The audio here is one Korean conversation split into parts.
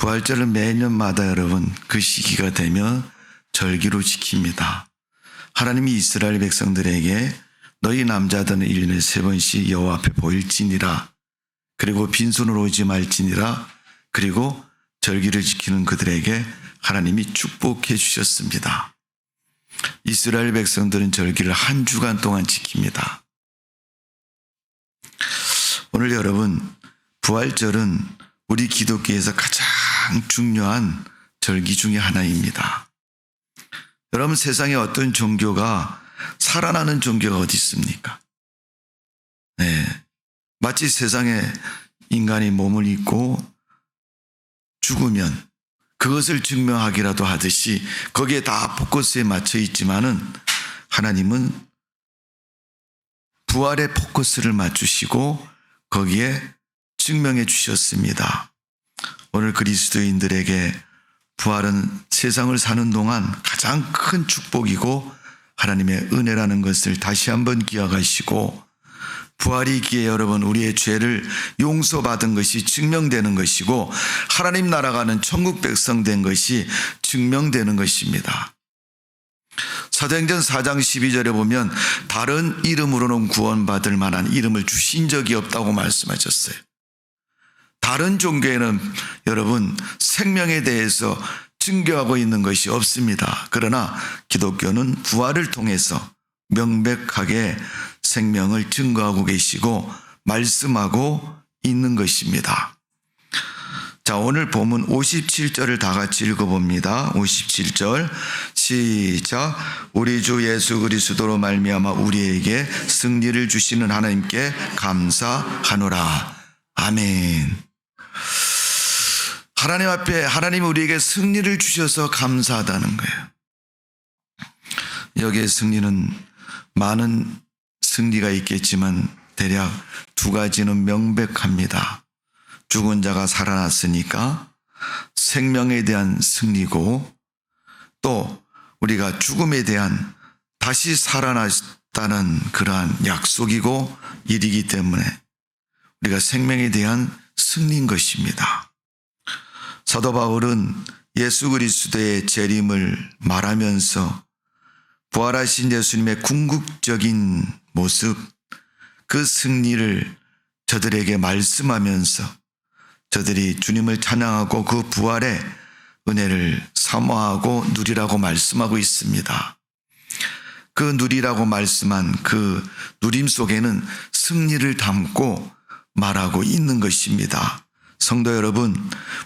부활절을 매년마다 여러분 그 시기가 되면 절기로 지킵니다. 하나님이 이스라엘 백성들에게 너희 남자들은 1년에 3번씩 여호와 앞에 보일지니라, 그리고 빈손으로 오지 말지니라, 그리고 절기를 지키는 그들에게 하나님이 축복해 주셨습니다. 이스라엘 백성들은 절기를 한 주간 동안 지킵니다. 오늘 여러분, 부활절은 우리 기독교에서 가장 중요한 절기 중에 하나입니다. 여러분, 세상에 어떤 종교가 살아나는 종교가 어디 있습니까? 마치 세상에 인간이 몸을 입고 죽으면 그것을 증명하기라도 하듯이 거기에 다 포커스에 맞춰 있지만은 하나님은 부활의 포커스를 맞추시고 거기에 증명해 주셨습니다. 오늘 그리스도인들에게 부활은 세상을 사는 동안 가장 큰 축복이고 하나님의 은혜라는 것을 다시 한번 기억하시고, 부활이 있기에 여러분 우리의 죄를 용서받은 것이 증명되는 것이고 하나님 나라가는 천국 백성 된 것이 증명되는 것입니다. 사도행전 4장 12절에 보면 다른 이름으로는 구원받을 만한 이름을 주신 적이 없다고 말씀하셨어요. 다른 종교에는 여러분 생명에 대해서 증거하고 있는 것이 없습니다. 그러나 기독교는 부활을 통해서 명백하게 생명을 증거하고 계시고 말씀하고 있는 것입니다. 자, 오늘 본문 57절을 다 같이 읽어봅니다. 57절 시작. 우리 주 예수 그리스도로 말미암아 우리에게 승리를 주시는 하나님께 감사하노라. 아멘. 하나님 앞에 하나님이 우리에게 승리를 주셔서 감사하다는 거예요. 여기에 승리는 많은 승리가 있겠지만 대략 두 가지는 명백합니다. 죽은 자가 살아났으니까 생명에 대한 승리고, 또 우리가 죽음에 대한 다시 살아났다는 그러한 약속이고 일이기 때문에 우리가 생명에 대한 승리인 것입니다. 사도 바울은 예수 그리스도의 재림을 말하면서 부활하신 예수님의 궁극적인 모습, 그 승리를 저들에게 말씀하면서 저들이 주님을 찬양하고 그 부활의 은혜를 사모하고 누리라고 말씀하고 있습니다. 그 누리라고 말씀한 그 누림 속에는 승리를 담고 말하고 있는 것입니다. 성도 여러분,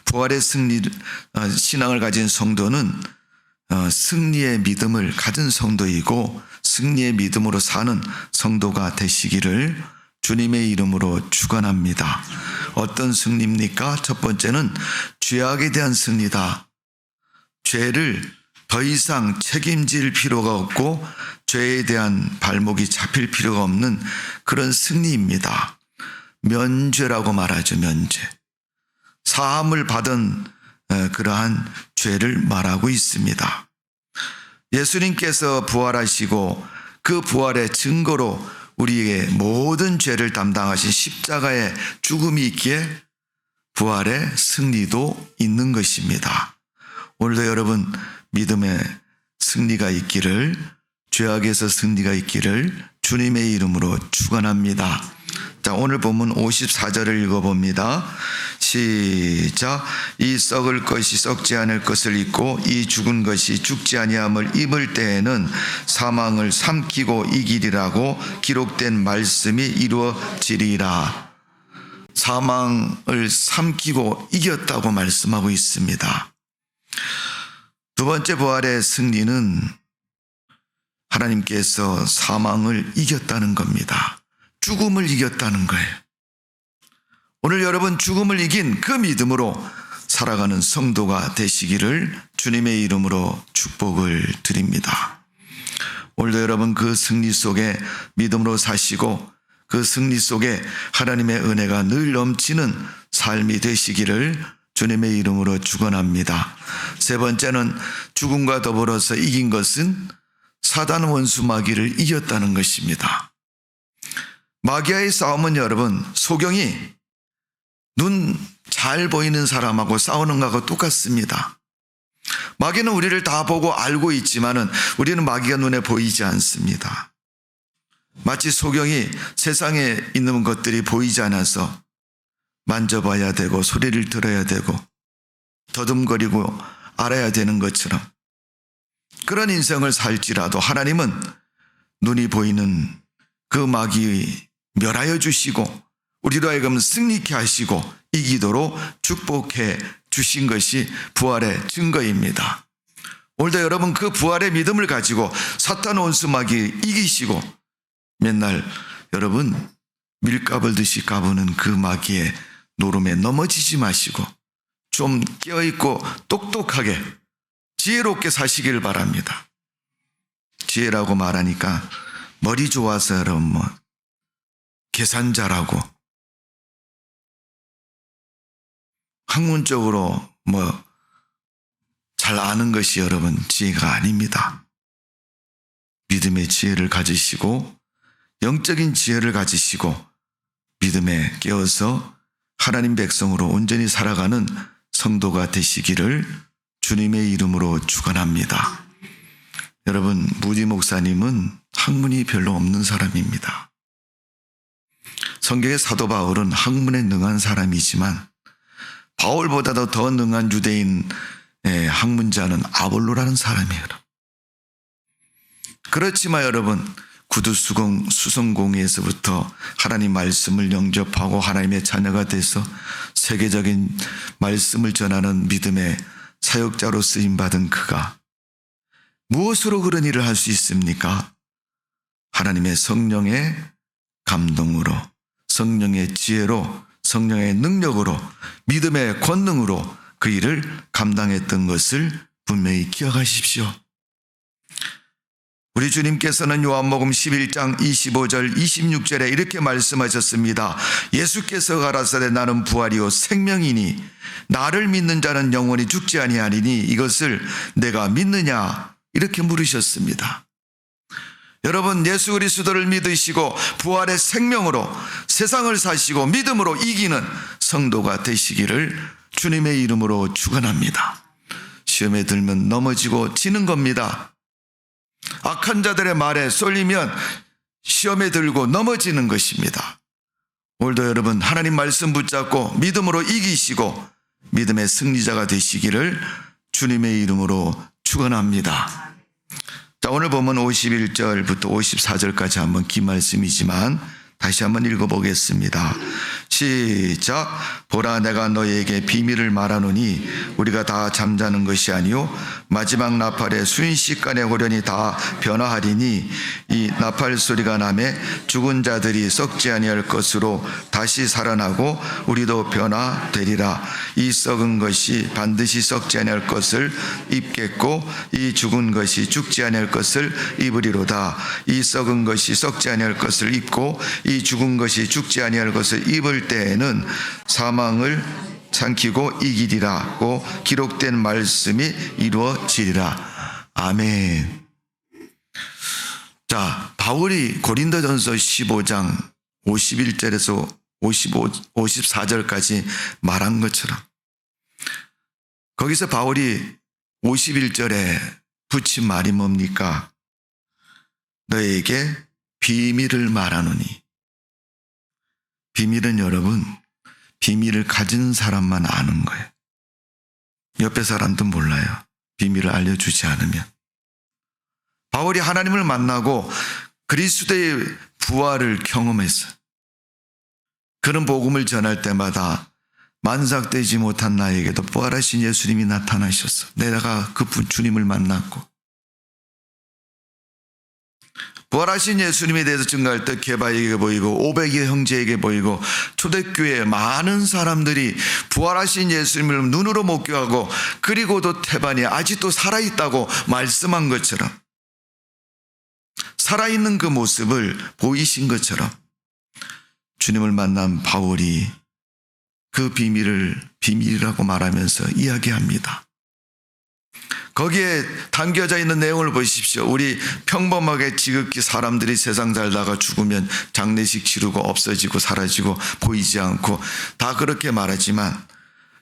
부활의 신앙을 가진 성도는 승리의 믿음을 가진 성도이고 승리의 믿음으로 사는 성도가 되시기를 주님의 이름으로 축원합니다. 어떤 승리입니까? 첫 번째는 죄악에 대한 승리다. 죄를 더 이상 책임질 필요가 없고 죄에 대한 발목이 잡힐 필요가 없는 그런 승리입니다. 면죄라고 말하죠. 면죄. 사함을 받은 그러한 죄를 말하고 있습니다. 예수님께서 부활하시고 그 부활의 증거로 우리의 모든 죄를 담당하신 십자가의 죽음이 있기에 부활의 승리도 있는 것입니다. 오늘도 여러분 믿음의 승리가 있기를, 죄악에서 승리가 있기를 주님의 이름으로 축원합니다. 자, 오늘 본문 54절을 읽어봅니다. 시작. 이 썩을 것이 썩지 않을 것을 입고 이 죽은 것이 죽지 아니함을 입을 때에는 사망을 삼키고 이기리라고 기록된 말씀이 이루어지리라. 사망을 삼키고 이겼다고 말씀하고 있습니다. 두 번째 부활의 승리는 하나님께서 사망을 이겼다는 겁니다. 죽음을 이겼다는 거예요. 오늘 여러분 죽음을 이긴 그 믿음으로 살아가는 성도가 되시기를 주님의 이름으로 축복을 드립니다. 오늘도 여러분 그 승리 속에 믿음으로 사시고 그 승리 속에 하나님의 은혜가 늘 넘치는 삶이 되시기를 주님의 이름으로 축원합니다. 세 번째는 죽음과 더불어서 이긴 것은 사단 원수 마귀를 이겼다는 것입니다. 마귀와의 싸움은 여러분 소경이 눈 잘 보이는 사람하고 싸우는 거하고 똑같습니다. 마귀는 우리를 다 보고 알고 있지만은 우리는 마귀가 눈에 보이지 않습니다. 마치 소경이 세상에 있는 것들이 보이지 않아서 만져봐야 되고 소리를 들어야 되고 더듬거리고 알아야 되는 것처럼 그런 인생을 살지라도 하나님은 눈이 보이는 그 마귀 멸하여 주시고 우리로 하여금 승리케 하시고 이기도록 축복해 주신 것이 부활의 증거입니다. 오늘도 여러분 그 부활의 믿음을 가지고 사탄 원수 마귀 이기시고 맨날 여러분 밀가불 듯이 까부는 그 마귀의 노름에 넘어지지 마시고 좀 깨어있고 똑똑하게 지혜롭게 사시길 바랍니다. 지혜라고 말하니까 머리 좋아서 여러분 계산 잘하고 학문적으로 잘 아는 것이 여러분 지혜가 아닙니다. 믿음의 지혜를 가지시고 영적인 지혜를 가지시고 믿음에 깨어서 하나님 백성으로 온전히 살아가는 성도가 되시기를 주님의 이름으로 축원합니다. 여러분 무디 목사님은 학문이 별로 없는 사람입니다. 성경의 사도 바울은 학문에 능한 사람이지만 바울보다도 더 능한 유대인의 학문자는 아볼로라는 사람이에요. 그렇지만 여러분 수성공회에서부터 하나님 말씀을 영접하고 하나님의 자녀가 돼서 세계적인 말씀을 전하는 믿음의 사역자로 쓰임받은 그가 무엇으로 그런 일을 할 수 있습니까? 하나님의 성령의 감동으로, 성령의 지혜로, 성령의 능력으로, 믿음의 권능으로 그 일을 감당했던 것을 분명히 기억하십시오. 우리 주님께서는 요한복음 11장 25절 26절에 이렇게 말씀하셨습니다. 예수께서 가라사대 나는 부활이요 생명이니 나를 믿는 자는 영원히 죽지 아니하리니 이것을 내가 믿느냐 이렇게 물으셨습니다. 여러분 예수 그리스도를 믿으시고 부활의 생명으로 세상을 사시고 믿음으로 이기는 성도가 되시기를 주님의 이름으로 축원합니다. 시험에 들면 넘어지고 지는 겁니다. 악한 자들의 말에 쏠리면 시험에 들고 넘어지는 것입니다. 오늘도 여러분 하나님 말씀 붙잡고 믿음으로 이기시고 믿음의 승리자가 되시기를 주님의 이름으로 축원합니다. 자, 오늘 보면 51절부터 54절까지 한번 긴 말씀이지만 다시 한번 읽어보겠습니다. 시작. 보라 내가 너희에게 비밀을 말하노니 우리가 다 잠자는 것이 아니요 마지막 나팔의 순식간에 호련히 다 변화하리니 이 나팔 소리가 나매 죽은 자들이 썩지 아니할 것으로 다시 살아나고 우리도 변화되리라. 이 썩은 것이 반드시 썩지 아니할 것을 입겠고 이 죽은 것이 죽지 아니할 것을 입으리로다. 이 썩은 것이 썩지 아니할 것을 입고 이 죽은 것이 죽지 아니할 것을 입을 때에는 사망을 삼키고 이기리라고 기록된 말씀이 이루어지리라. 아멘. 자, 바울이 고린도전서 15장 51절에서 54절까지 말한 것처럼 거기서 바울이 51절에 붙인 말이 뭡니까? 너에게 비밀을 말하노니. 비밀은 여러분 비밀을 가진 사람만 아는 거예요. 옆에 사람도 몰라요. 비밀을 알려주지 않으면. 바울이 하나님을 만나고 그리스도의 부활을 경험했어요. 그런 복음을 전할 때마다 만삭되지 못한 나에게도 부활하신 예수님이 나타나셨어. 내가 그 주님을 만났고 부활하신 예수님에 대해서 증거할 때 게바에게 보이고 500의 형제에게 보이고 초대교회에 많은 사람들이 부활하신 예수님을 눈으로 목격하고 그리고도 태반이 아직도 살아있다고 말씀한 것처럼 살아있는 그 모습을 보이신 것처럼 주님을 만난 바울이 그 비밀을 비밀이라고 말하면서 이야기합니다. 거기에 담겨져 있는 내용을 보십시오. 우리 평범하게 지극히 사람들이 세상 살다가 죽으면 장례식 치르고 없어지고 사라지고 보이지 않고 다 그렇게 말하지만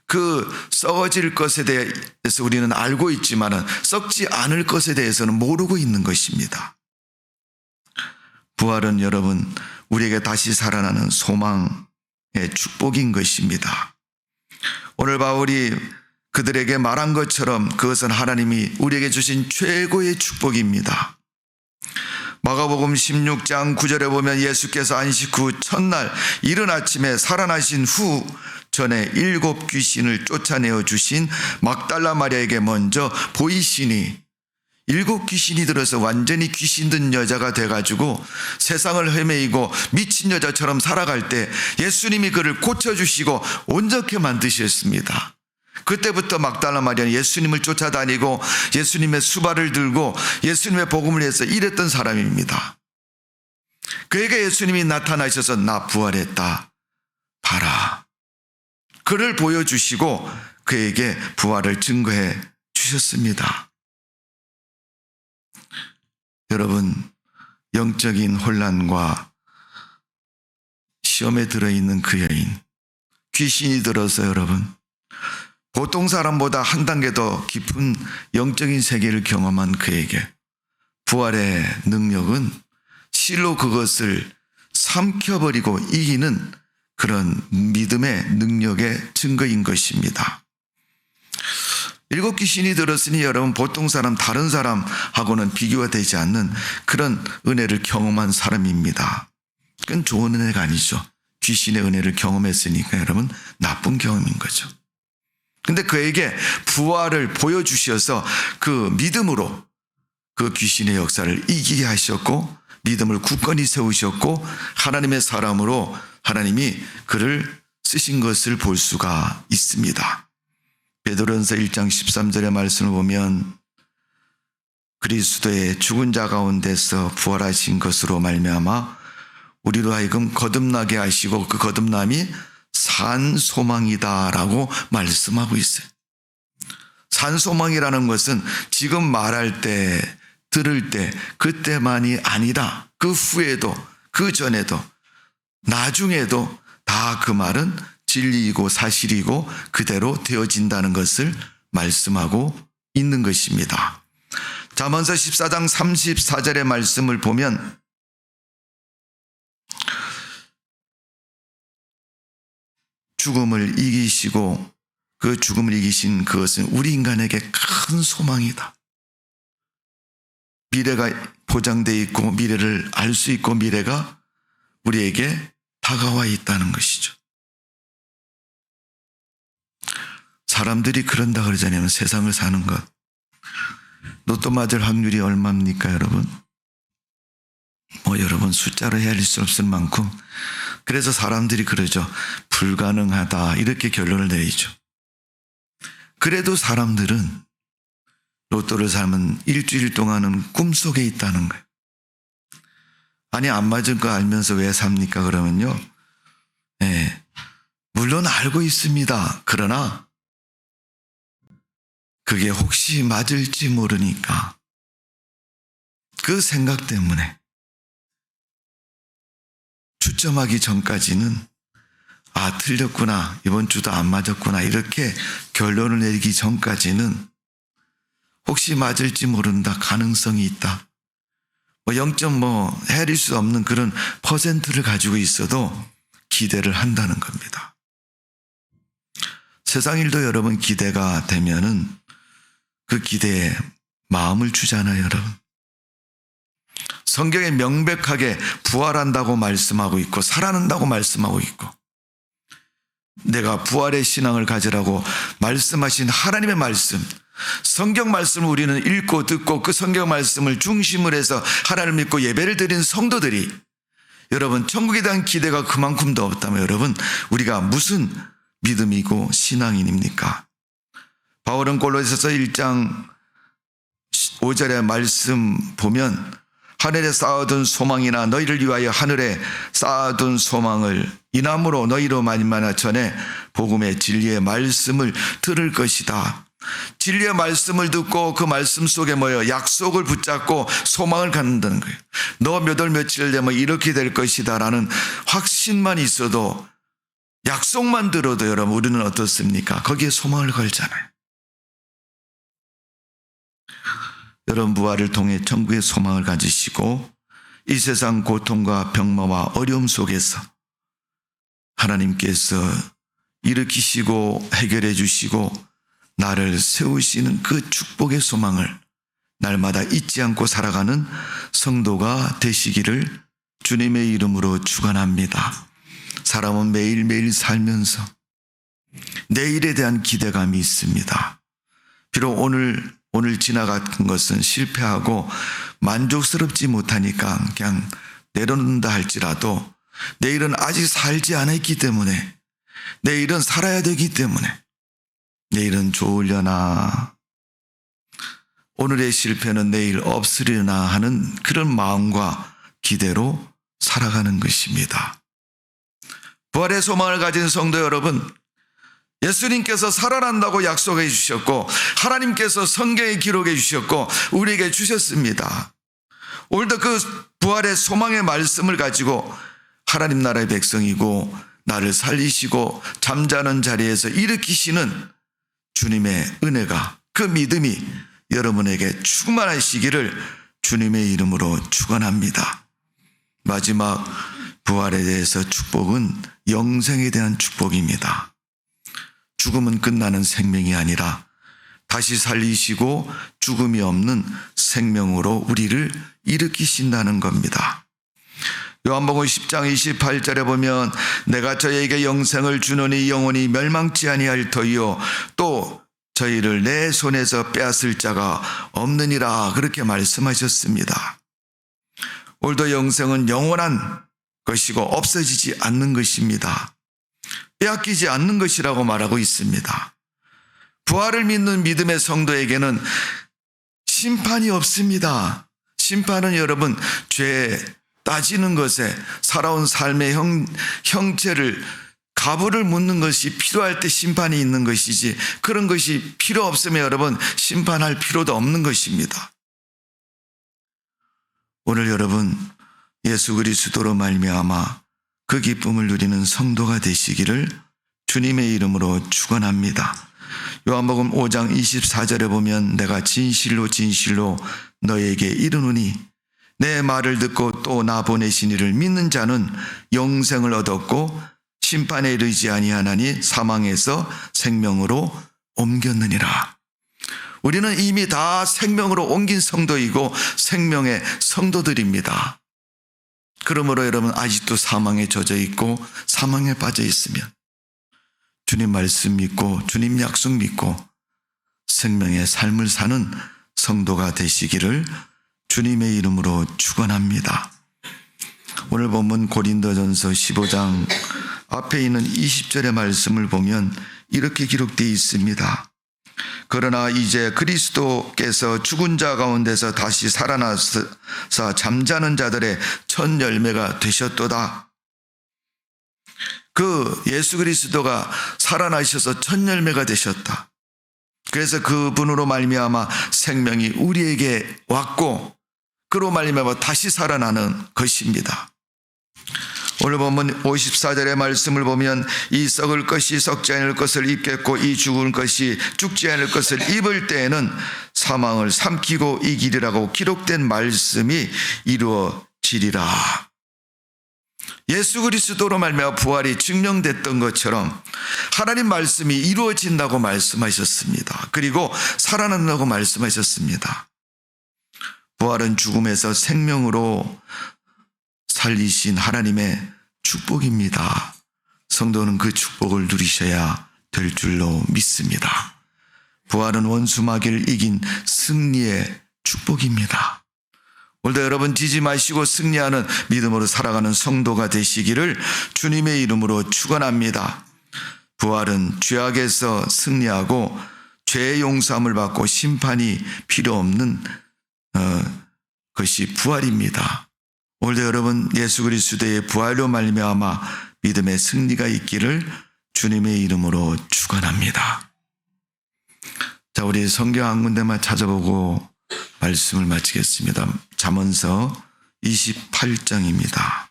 그 썩어질 것에 대해서 우리는 알고 있지만은 썩지 않을 것에 대해서는 모르고 있는 것입니다. 부활은 여러분 우리에게 다시 살아나는 소망의 축복인 것입니다. 오늘 바울이 그들에게 말한 것처럼 그것은 하나님이 우리에게 주신 최고의 축복입니다. 마가복음 16장 9절에 보면 예수께서 안식 후 첫날 이른 아침에 살아나신 후 전에 7 귀신을 쫓아내어 주신 막달라 마리아에게 먼저 보이시니 7 귀신이 들어서 완전히 귀신 든 여자가 돼가지고 세상을 헤매이고 미친 여자처럼 살아갈 때 예수님이 그를 고쳐주시고 온전케 만드셨습니다. 그때부터 막달라 마리아는 예수님을 쫓아다니고 예수님의 수발을 들고 예수님의 복음을 위해서 일했던 사람입니다. 그에게 예수님이 나타나셔서 나 부활했다. 봐라. 그를 보여주시고 그에게 부활을 증거해 주셨습니다. 여러분, 영적인 혼란과 시험에 들어있는 그 여인, 귀신이 들어서 여러분 보통 사람보다 한 단계 더 깊은 영적인 세계를 경험한 그에게 부활의 능력은 실로 그것을 삼켜버리고 이기는 그런 믿음의 능력의 증거인 것입니다. 7 귀신이 들었으니 여러분 보통 사람, 다른 사람하고는 비교가 되지 않는 그런 은혜를 경험한 사람입니다. 그건 좋은 은혜가 아니죠. 귀신의 은혜를 경험했으니까 여러분 나쁜 경험인 거죠. 근데 그에게 부활을 보여주셔서 그 믿음으로 그 귀신의 역사를 이기게 하셨고 믿음을 굳건히 세우셨고 하나님의 사람으로 하나님이 그를 쓰신 것을 볼 수가 있습니다. 베드로전서 1장 13절의 말씀을 보면 그리스도의 죽은 자 가운데서 부활하신 것으로 말미암아 우리로 하여금 거듭나게 하시고 그 거듭남이 산 소망이다라고 말씀하고 있어요. 산 소망이라는 것은 지금 말할 때, 들을 때, 그때만이 아니라 그 후에도, 그 전에도, 나중에도 다 그 말은 진리이고 사실이고 그대로 되어진다는 것을 말씀하고 있는 것입니다. 잠언서 14장 34절의 말씀을 보면 죽음을 이기시고 그 죽음을 이기신 그것은 우리 인간에게 큰 소망이다. 미래가 보장되어 있고 미래를 알 수 있고 미래가 우리에게 다가와 있다는 것이죠. 사람들이 그런다 그러잖아요. 세상을 사는 것. 로또 맞을 확률이 얼마입니까, 여러분? 여러분 숫자로 헤아릴 수 없을 만큼 그래서 사람들이 그러죠. 불가능하다 이렇게 결론을 내리죠. 그래도 사람들은 로또를 사면 일주일 동안은 꿈속에 있다는 거예요. 아니 안 맞은 거 알면서 왜 삽니까? 그러면요. 물론 알고 있습니다. 그러나 그게 혹시 맞을지 모르니까 그 생각 때문에 추첨하기 전까지는 틀렸구나, 이번 주도 안 맞았구나 이렇게 결론을 내리기 전까지는 혹시 맞을지 모른다, 가능성이 있다, 0. 헤아릴 수 없는 그런 퍼센트를 가지고 있어도 기대를 한다는 겁니다. 세상 일도 여러분 기대가 되면은 그 기대에 마음을 주잖아요, 여러분. 성경에 명백하게 부활한다고 말씀하고 있고 살아난다고 말씀하고 있고 내가 부활의 신앙을 가지라고 말씀하신 하나님의 말씀, 성경 말씀을 우리는 읽고 듣고 그 성경 말씀을 중심으로 해서 하나님을 믿고 예배를 드린 성도들이 여러분 천국에 대한 기대가 그만큼도 없다면 여러분 우리가 무슨 믿음이고 신앙인입니까? 바울은 골로새서 1장 5절의 말씀 보면 하늘에 쌓아둔 소망이나 너희를 위하여 하늘에 쌓아둔 소망을 인함으로 너희로 만만하 전에 복음의 진리의 말씀을 들을 것이다. 진리의 말씀을 듣고 그 말씀 속에 모여 약속을 붙잡고 소망을 갖는다는 거예요. 너 몇 월 며칠 되면 이렇게 될 것이다 라는 확신만 있어도, 약속만 들어도 여러분 우리는 어떻습니까? 거기에 소망을 걸잖아요. 여러분 부활을 통해 천국의 소망을 가지시고 이 세상 고통과 병마와 어려움 속에서 하나님께서 일으키시고 해결해 주시고 나를 세우시는 그 축복의 소망을 날마다 잊지 않고 살아가는 성도가 되시기를 주님의 이름으로 축원합니다. 사람은 매일매일 살면서 내일에 대한 기대감이 있습니다. 비록 오늘 지나간 것은 실패하고 만족스럽지 못하니까 그냥 내려놓는다 할지라도 내일은 아직 살지 않았기 때문에, 내일은 살아야 되기 때문에 내일은 좋으려나, 오늘의 실패는 내일 없으려나 하는 그런 마음과 기대로 살아가는 것입니다. 부활의 소망을 가진 성도 여러분, 예수님께서 살아난다고 약속해 주셨고 하나님께서 성경에 기록해 주셨고 우리에게 주셨습니다. 오늘도 그 부활의 소망의 말씀을 가지고 하나님 나라의 백성이고 나를 살리시고 잠자는 자리에서 일으키시는 주님의 은혜가, 그 믿음이 여러분에게 충만하시기를 주님의 이름으로 축원합니다. 마지막 부활에 대해서 축복은 영생에 대한 축복입니다. 죽음은 끝나는 생명이 아니라 다시 살리시고 죽음이 없는 생명으로 우리를 일으키신다는 겁니다. 요한복음 10장 28절에 보면 내가 저희에게 영생을 주노니 영원히 멸망치 아니할 터이요 또 저희를 내 손에서 빼앗을 자가 없느니라, 그렇게 말씀하셨습니다. 오늘도 영생은 영원한 것이고 없어지지 않는 것입니다. 빼앗기지 않는 것이라고 말하고 있습니다. 부활을 믿는 믿음의 성도에게는 심판이 없습니다. 심판은 여러분 죄 따지는 것에, 살아온 삶의 형체를 가부를 묻는 것이 필요할 때 심판이 있는 것이지, 그런 것이 필요 없으면 여러분 심판할 필요도 없는 것입니다. 오늘 여러분 예수 그리스도로 말미암아 그 기쁨을 누리는 성도가 되시기를 주님의 이름으로 축원합니다. 요한복음 5장 24절에 보면 내가 진실로 진실로 너에게 이르노니 내 말을 듣고 또 나 보내신 이를 믿는 자는 영생을 얻었고 심판에 이르지 아니하나니 사망에서 생명으로 옮겼느니라. 우리는 이미 다 생명으로 옮긴 성도이고 생명의 성도들입니다. 그러므로 여러분 아직도 사망에 젖어 있고 사망에 빠져 있으면 주님 말씀 믿고 주님 약속 믿고 생명의 삶을 사는 성도가 되시기를 주님의 이름으로 축원합니다. 오늘 본문 고린도전서 15장 앞에 있는 20절의 말씀을 보면 이렇게 기록되어 있습니다. 그러나 이제 그리스도께서 죽은 자 가운데서 다시 살아나서 잠자는 자들의 첫 열매가 되셨도다. 그 예수 그리스도가 살아나셔서 첫 열매가 되셨다. 그래서 그분으로 말미암아 생명이 우리에게 왔고 그로 말미암아 다시 살아나는 것입니다. 오늘 보면 54절의 말씀을 보면 이 썩을 것이 썩지 않을 것을 입겠고 이 죽을 것이 죽지 않을 것을 입을 때에는 사망을 삼키고 이기리라고 기록된 말씀이 이루어지리라. 예수 그리스도로 말미암아 부활이 증명됐던 것처럼 하나님 말씀이 이루어진다고 말씀하셨습니다. 그리고 살아난다고 말씀하셨습니다. 부활은 죽음에서 생명으로 살리신 하나님의 축복입니다. 성도는 그 축복을 누리셔야 될 줄로 믿습니다. 부활은 원수마귀를 이긴 승리의 축복입니다. 오늘도 여러분 지지 마시고 승리하는 믿음으로 살아가는 성도가 되시기를 주님의 이름으로 축원합니다. 부활은 죄악에서 승리하고 죄의 용서함을 받고 심판이 필요 없는 것이 부활입니다. 오늘도 여러분 예수 그리스도의 부활로 말미암아 믿음의 승리가 있기를 주님의 이름으로 축원합니다. 자, 우리 성경 한 군데만 찾아보고 말씀을 마치겠습니다. 잠언서 28장입니다.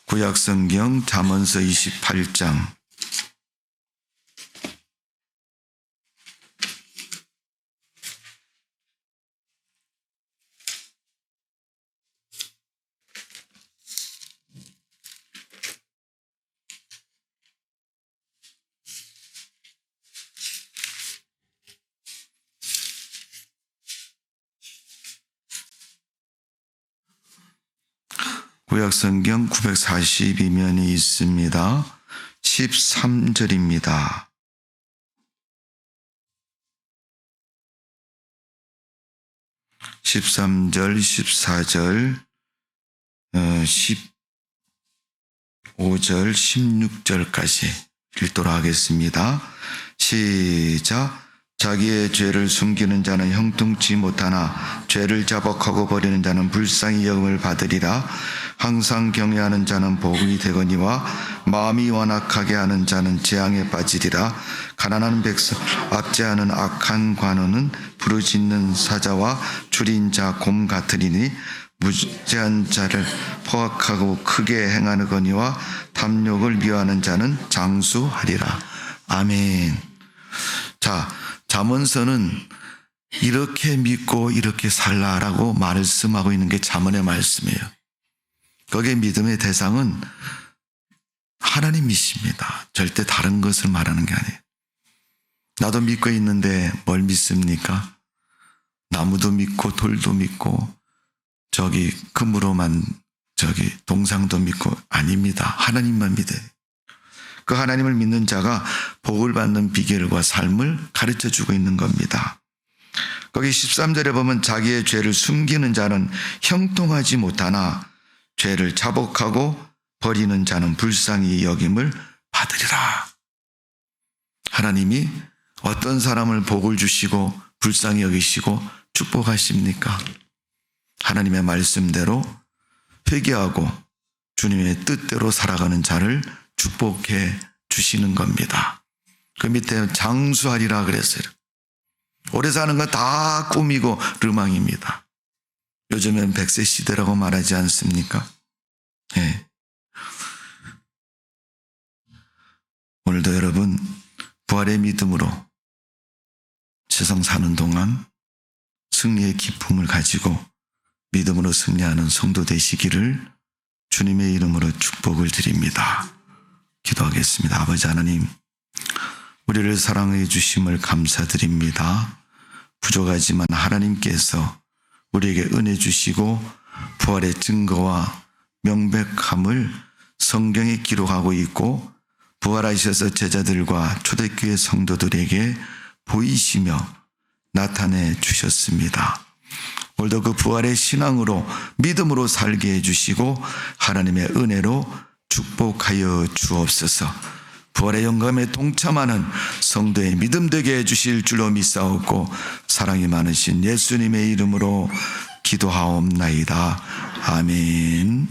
구약성경 잠언서 28장. 구약성경 942면이 있습니다. 13절입니다. 13절, 14절, 15절, 16절까지 읽도록 하겠습니다. 시작. 자기의 죄를 숨기는 자는 형통치 못하나 죄를 자복하고 버리는 자는 불쌍히 여김을 받으리라. 항상 경외하는 자는 복이 되거니와 마음이 완악하게 하는 자는 재앙에 빠지리라. 가난한 백성 압제하는 악한 관원은 부르짖는 사자와 줄인 자 곰 같으리니 무죄한 자를 포악하고 크게 행하거니와 탐욕을 미워하는 자는 장수하리라. 아멘. 자, 잠언서는 이렇게 믿고 이렇게 살라라고 말씀하고 있는 게 잠언의 말씀이에요. 거기에 믿음의 대상은 하나님이십니다. 절대 다른 것을 말하는 게 아니에요. 나도 믿고 있는데 뭘 믿습니까? 나무도 믿고 돌도 믿고 금으로만 동상도 믿고 아닙니다. 하나님만 믿어요. 그 하나님을 믿는 자가 복을 받는 비결과 삶을 가르쳐주고 있는 겁니다. 거기 13절에 보면 자기의 죄를 숨기는 자는 형통하지 못하나 죄를 자복하고 버리는 자는 불쌍히 여김을 받으리라. 하나님이 어떤 사람을 복을 주시고 불쌍히 여기시고 축복하십니까? 하나님의 말씀대로 회개하고 주님의 뜻대로 살아가는 자를 축복해 주시는 겁니다. 그 밑에 장수하리라 그랬어요. 오래 사는 건 다 꿈이고 르망입니다. 요즘엔 100세 시대라고 말하지 않습니까? 네. 오늘도 여러분 부활의 믿음으로 세상 사는 동안 승리의 기쁨을 가지고 믿음으로 승리하는 성도 되시기를 주님의 이름으로 축복을 드립니다. 기도하겠습니다. 아버지 하나님, 우리를 사랑해 주심을 감사드립니다. 부족하지만 하나님께서 우리에게 은혜 주시고 부활의 증거와 명백함을 성경에 기록하고 있고 부활하셔서 제자들과 초대교회 성도들에게 보이시며 나타내 주셨습니다. 오늘도 그 부활의 신앙으로 믿음으로 살게 해주시고 하나님의 은혜로 축복하여 주옵소서. 부활의 영감에 동참하는 성도의 믿음 되게 해주실 줄로 믿사옵고 사랑이 많으신 예수님의 이름으로 기도하옵나이다. 아멘.